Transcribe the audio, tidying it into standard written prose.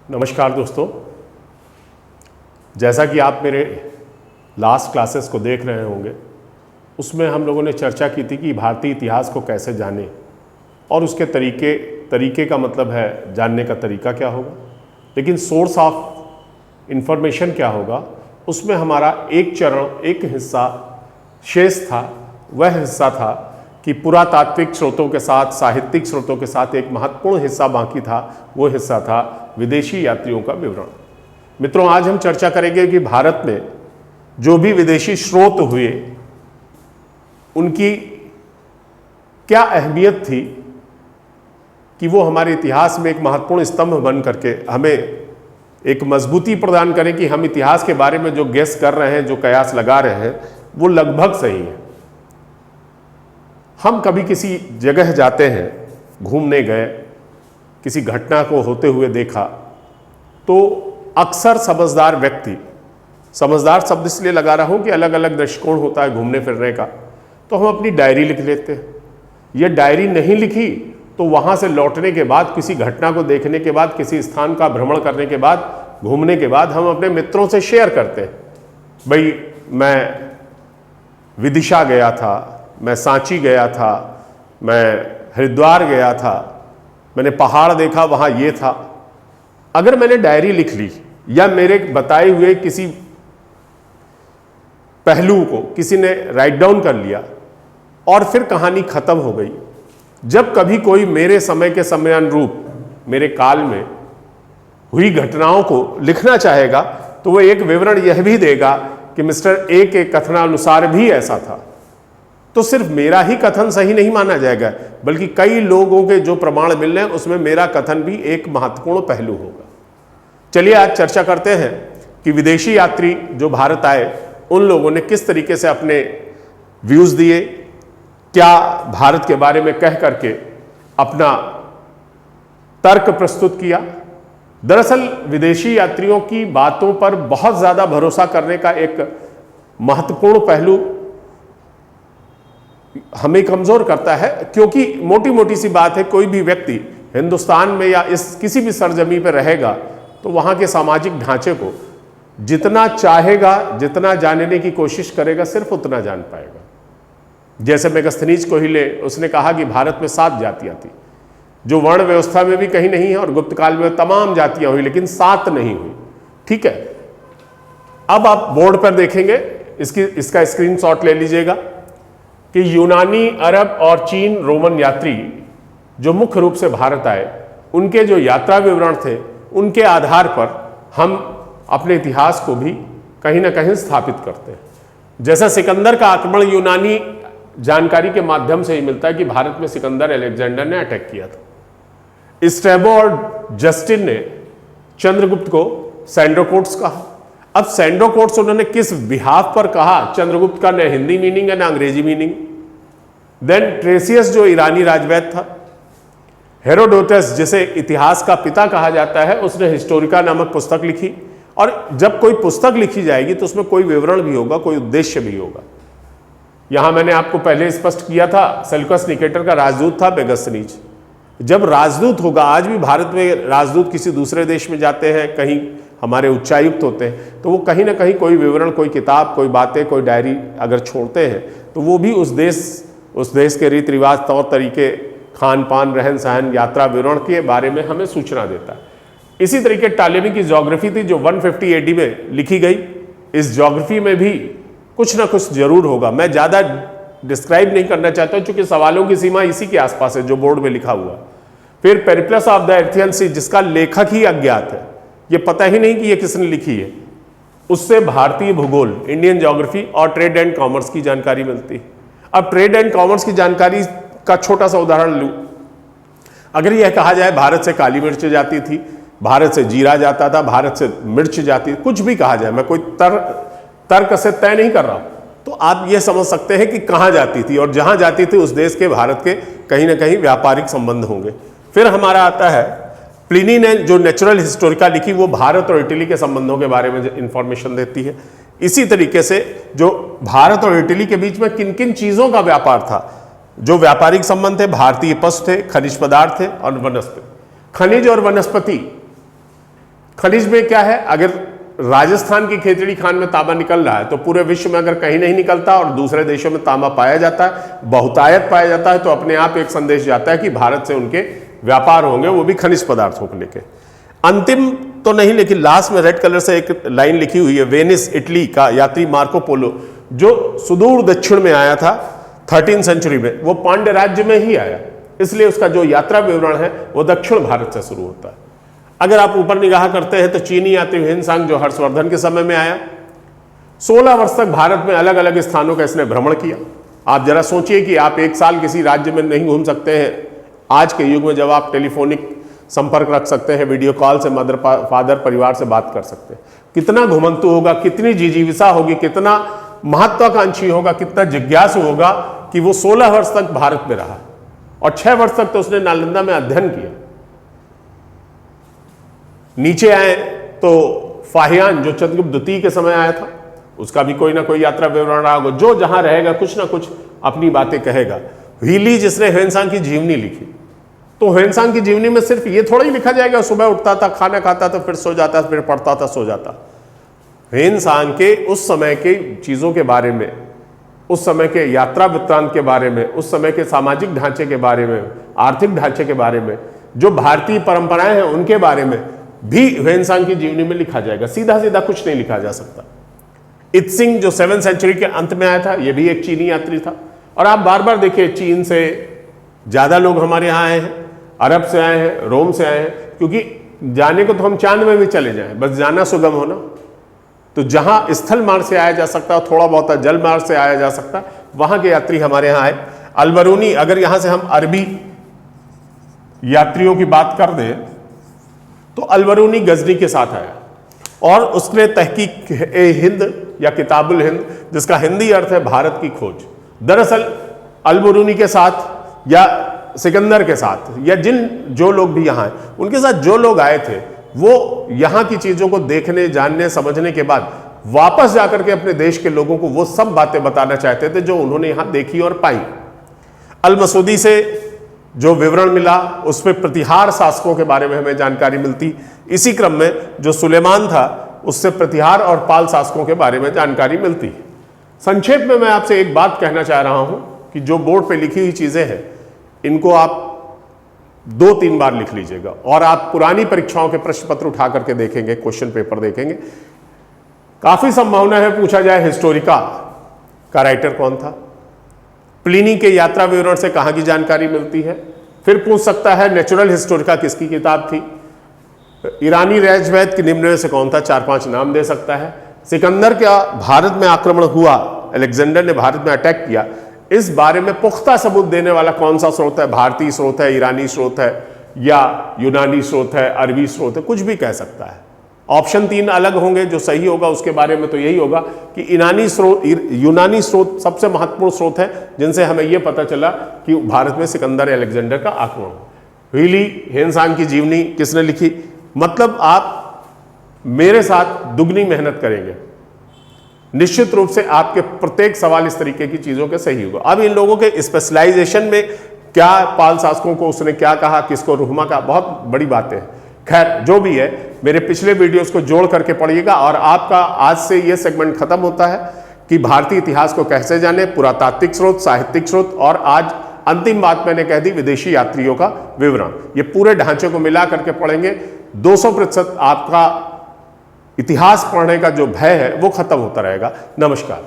नमस्कार दोस्तों, जैसा कि आप मेरे लास्ट क्लासेस को देख रहे होंगे, उसमें हम लोगों ने चर्चा की थी कि भारतीय इतिहास को कैसे जानें और उसके तरीके का मतलब है जानने का तरीका क्या होगा, लेकिन सोर्स ऑफ इंफॉर्मेशन क्या होगा। उसमें हमारा एक चरण, एक हिस्सा शेष था। वह हिस्सा था कि पुरातात्विक स्रोतों के साथ, साहित्यिक स्रोतों के साथ एक महत्वपूर्ण हिस्सा बाकी था। वो हिस्सा था विदेशी यात्रियों का विवरण। मित्रों, आज हम चर्चा करेंगे कि भारत में जो भी विदेशी स्रोत हुए उनकी क्या अहमियत थी कि वो हमारे इतिहास में एक महत्वपूर्ण स्तंभ बन करके हमें एक मजबूती प्रदान करें कि हम इतिहास के बारे में जो गेस कर रहे हैं, जो कयास लगा रहे हैं, वो लगभग सही है। हम कभी किसी जगह जाते हैं, घूमने गए, किसी घटना को होते हुए देखा, तो अक्सर समझदार व्यक्ति, समझदार शब्द इसलिए लगा रहा हूं कि अलग अलग दृष्टिकोण होता है घूमने फिरने का, तो हम अपनी डायरी लिख लेते हैं। ये डायरी नहीं लिखी तो वहां से लौटने के बाद, किसी घटना को देखने के बाद, किसी स्थान का भ्रमण करने के बाद, घूमने के बाद हम अपने मित्रों से शेयर करते हैं। भाई, मैं विदिशा गया था, मैं सांची गया था, मैं हरिद्वार गया था, मैंने पहाड़ देखा, वहां ये था। अगर मैंने डायरी लिख ली या मेरे बताए हुए किसी पहलू को किसी ने राइट डाउन कर लिया और फिर कहानी खत्म हो गई, जब कभी कोई मेरे समय के समयानुरूप, मेरे काल में हुई घटनाओं को लिखना चाहेगा तो वो एक विवरण यह भी देगा कि मिस्टर ए के कथनानुसार भी ऐसा था। तो सिर्फ मेरा ही कथन सही नहीं माना जाएगा, बल्कि कई लोगों के जो प्रमाण मिल रहे हैं उसमें मेरा कथन भी एक महत्वपूर्ण पहलू होगा। चलिए आज चर्चा करते हैं कि विदेशी यात्री जो भारत आए, उन लोगों ने किस तरीके से अपने व्यूज दिए, क्या भारत के बारे में कह करके अपना तर्क प्रस्तुत किया। दरअसल विदेशी यात्रियों की बातों पर बहुत ज्यादा भरोसा करने का एक महत्वपूर्ण पहलू हमें कमजोर करता है, क्योंकि मोटी मोटी सी बात है, कोई भी व्यक्ति हिंदुस्तान में या इस किसी भी सरजमी पर रहेगा तो वहां के सामाजिक ढांचे को जितना चाहेगा, जितना जानने की कोशिश करेगा, सिर्फ उतना जान पाएगा। जैसे मेगस्थनीज को ही ले, उसने कहा कि भारत में 7 जातियां थी, जो वर्ण व्यवस्था में भी कहीं नहीं है, और गुप्त काल में तमाम जातियां हुई, लेकिन 7 नहीं हुई। ठीक है, अब आप बोर्ड पर देखेंगे, इसका स्क्रीनशॉट ले लीजिएगा कि यूनानी, अरब और चीन रोमन यात्री जो मुख्य रूप से भारत आए, उनके जो यात्रा विवरण थे, उनके आधार पर हम अपने इतिहास को भी कहीं ना कहीं स्थापित करते हैं। जैसा सिकंदर का आक्रमण यूनानी जानकारी के माध्यम से ही मिलता है कि भारत में सिकंदर अलेक्जेंडर ने अटैक किया था। स्ट्रैबो और जस्टिन ने चंद्रगुप्त को सैंड्रोकोट्स कहा। अब सैंड्रोकोट्स उन्होंने किस बिहाफ पर कहा, चंद्रगुप्त का न हिंदी मीनिंग है न अंग्रेजी मीनिंग। देन ट्रेसियस जो ईरानी राजवैद था, हेरोडोटस जिसे इतिहास का पिता कहा जाता है, उसने हिस्टोरिका नामक पुस्तक लिखी। और जब कोई पुस्तक लिखी जाएगी तो उसमें कोई विवरण भी होगा, कोई उद्देश्य भी होगा। यहां मैंने आपको पहले स्पष्ट किया था, सेल्यूकस निकेटर का राजदूत था मेगस्थनीज। जब राजदूत होगा, आज भी भारत में राजदूत किसी दूसरे देश में जाते हैं, कहीं हमारे उच्चायुक्त होते हैं, तो वो कहीं ना कहीं कोई विवरण, कोई किताब, कोई बातें, कोई डायरी अगर छोड़ते हैं तो वो भी उस देश के रीति रिवाज, तौर तरीके, खान पान, रहन सहन, यात्रा विवरण के बारे में हमें सूचना देता है। इसी तरीके टालेमी की ज्योग्राफी थी जो 150 AD में लिखी गई। इस ज्योग्राफी में भी कुछ ना कुछ जरूर होगा। मैं ज़्यादा डिस्क्राइब नहीं करना चाहता क्योंकि सवालों की सीमा इसी के आसपास है जो बोर्ड में लिखा हुआ। फिर पेरिप्लस ऑफ द एर्थियन सी, जिसका लेखक ही अज्ञात है, ये पता ही नहीं कि ये किसने लिखी है। उससे भारतीय भूगोल, इंडियन ज्योग्राफी और ट्रेड एंड कॉमर्स की जानकारी मिलती है। अब ट्रेड एंड कॉमर्स की जानकारी का छोटा सा उदाहरण लूं। अगर यह कहा जाए भारत से काली मिर्च जाती थी, भारत से जीरा जाता था, भारत से मिर्च जाती, कुछ भी कहा जाए, मैं कोई तर्क से तय नहीं कर रहा, तो आप यह समझ सकते हैं कि कहां जाती थी, और जहां जाती थी उस देश के, भारत के कहीं ना कहीं व्यापारिक संबंध होंगे। फिर हमारा आता है प्लिनी ने जो नेचुरल हिस्टोरिका लिखी, वो भारत और इटली के संबंधों के बारे में इंफॉर्मेशन देती है। इसी तरीके से जो भारत और इटली के बीच में किन किन चीजों का व्यापार था, जो व्यापारिक संबंध थे, भारतीय पशु थे, खनिज पदार्थ थे और वनस्पति। खनिज और वनस्पति खनिज में क्या है, अगर राजस्थान की खेतड़ी खान में तांबा निकल रहा है तो पूरे विश्व में अगर कहीं नहीं निकलता और दूसरे देशों में तांबा पाया जाता है, बहुतायत पाया जाता है, तो अपने आप एक संदेश जाता है कि भारत से उनके व्यापार होंगे, वो भी खनिज पदार्थों को लेकर। अंतिम तो नहीं, लेकिन लास्ट में रेड कलर से एक लाइन लिखी हुई है, वेनिस इटली का यात्री मार्को पोलो जो सुदूर दक्षिण में आया था 13वीं सेंचुरी में, वो पांड्य राज्य में ही आया, इसलिए उसका जो यात्रा विवरण है वो दक्षिण भारत से शुरू होता है। अगर आप ऊपर निगाह करते हैं तो चीनी यात्री ह्वेनसांग जो हर्षवर्धन के समय में आया, 16 वर्ष तक भारत में अलग अलग स्थानों का इसने भ्रमण किया। आप जरा सोचिए कि आप एक साल किसी राज्य में नहीं घूम सकते हैं, आज के युग में जब आप टेलीफोनिक संपर्क रख सकते हैं, वीडियो कॉल से मदर फादर परिवार से बात कर सकते हैं, कितना घुमंतु होगा, कितनी जिजीविसा होगी, कितना महत्वाकांक्षी होगा, कितना जिज्ञासु होगा कि वो 16 वर्ष तक भारत में रहा और 6 वर्ष तक तो उसने नालंदा में अध्ययन किया। नीचे आए तो फाहियान जो चंद्रगुप्त द्वितीय के समय आया था, उसका भी कोई ना कोई यात्रा विवरण रहा होगा, जो जहां रहेगा कुछ ना कुछ अपनी बातें कहेगा। व्हीली जिसने ह्वेनसांग की जीवनी लिखी, तो ह्वेनसांग की जीवनी में सिर्फ ये थोड़ा ही लिखा जाएगा सुबह उठता था, खाना खाता था, फिर सो जाता, फिर पढ़ता था, सो जाता। ह्वेनसांग के उस समय के चीजों के बारे में, उस समय के यात्रा वृत्तांत के बारे में, उस समय के सामाजिक ढांचे के बारे में, आर्थिक ढांचे के बारे में, जो भारतीय परंपराएं हैं उनके बारे में भी ह्वेनसांग की जीवनी में लिखा जाएगा। सीधा सीधा कुछ नहीं लिखा जा सकता। इत्सिंग जो 7वीं सेंचुरी के अंत में आया था, यह भी एक चीनी यात्री था। और आप बार बार देखिए, चीन से ज्यादा लोग हमारे यहाँ आए हैं, अरब से आए हैं, रोम से आए हैं, क्योंकि जाने को तो हम चांद में भी चले जाएं, बस जाना सुगम होना। तो जहां स्थल मार्ग से आया जा सकता है, थोड़ा बहुत जल मार्ग से आया जा सकता है, वहां के यात्री हमारे यहाँ आए। अलबरूनी, अगर यहां से हम अरबी यात्रियों की बात कर दें तो अलबरूनी गजनी के साथ आया और उसने तहकीक हिंद या किताबुल हिंद, जिसका हिंदी अर्थ है भारत की खोज। दरअसल अलबरूनी के साथ या सिकंदर के साथ या जो लोग भी यहाँ हैं, उनके साथ जो लोग आए थे, वो यहाँ की चीजों को देखने, जानने, समझने के बाद वापस जाकर के अपने देश के लोगों को वो सब बातें बताना चाहते थे जो उन्होंने यहाँ देखी और पाई। अल मसूदी से जो विवरण मिला उसमें प्रतिहार शासकों के बारे में हमें जानकारी मिलती। इसी क्रम में जो सुलेमान था उससे प्रतिहार और पाल शासकों के बारे में जानकारी मिलती। संक्षेप में मैं आपसे एक बात कहना चाह रहा हूं कि जो बोर्ड पे लिखी हुई चीजें हैं, इनको आप 2-3 बार लिख लीजिएगा और आप पुरानी परीक्षाओं के प्रश्न पत्र उठा करके देखेंगे, क्वेश्चन पेपर देखेंगे। काफी संभावना है पूछा जाए हिस्टोरिका का राइटर कौन था, प्लिनी के यात्रा विवरण से कहां की जानकारी मिलती है, फिर पूछ सकता है नेचुरल हिस्टोरिका किसकी किताब थी, ईरानी राजवैद के निम्न में से कौन था, 4-5 नाम दे सकता है। सिकंदर का भारत में आक्रमण हुआ, अलेक्जेंडर ने भारत में अटैक किया, इस बारे में पुख्ता सबूत देने वाला कौन सा स्रोत है, भारतीय स्रोत है, ईरानी स्रोत है या यूनानी स्रोत है, अरबी स्रोत है, कुछ भी कह सकता है। ऑप्शन 3 अलग होंगे, जो सही होगा उसके बारे में तो यही होगा कि यूनानी स्रोत सबसे महत्वपूर्ण स्रोत है, जिनसे हमें यह पता चला कि भारत में सिकंदर अलेक्जेंडर का आक्रमण हुआ। व्हीली ह्वेनसांग की जीवनी किसने लिखी, मतलब आप मेरे साथ दुगनी मेहनत करेंगे, निश्चित रूप से आपके प्रत्येक सवाल इस तरीके की चीजों के सही होगा। अब इन लोगों के स्पेशलाइजेशन में क्या, पाल शासकों को उसने क्या कहा, किसको रुहमा का, बहुत बड़ी बातें हैं। खैर जो भी है, मेरे पिछले वीडियोस को जोड़ करके पढ़िएगा और आपका आज से यह सेगमेंट खत्म होता है कि भारतीय इतिहास को कैसे जाने, पुरातात्विक स्रोत, साहित्यिक स्रोत और आज अंतिम बात मैंने कह दी विदेशी यात्रियों का विवरण। ये पूरे ढांचे को मिला करके पढ़ेंगे, 200% आपका इतिहास पढ़ने का जो भय है वो खत्म होता रहेगा। नमस्कार।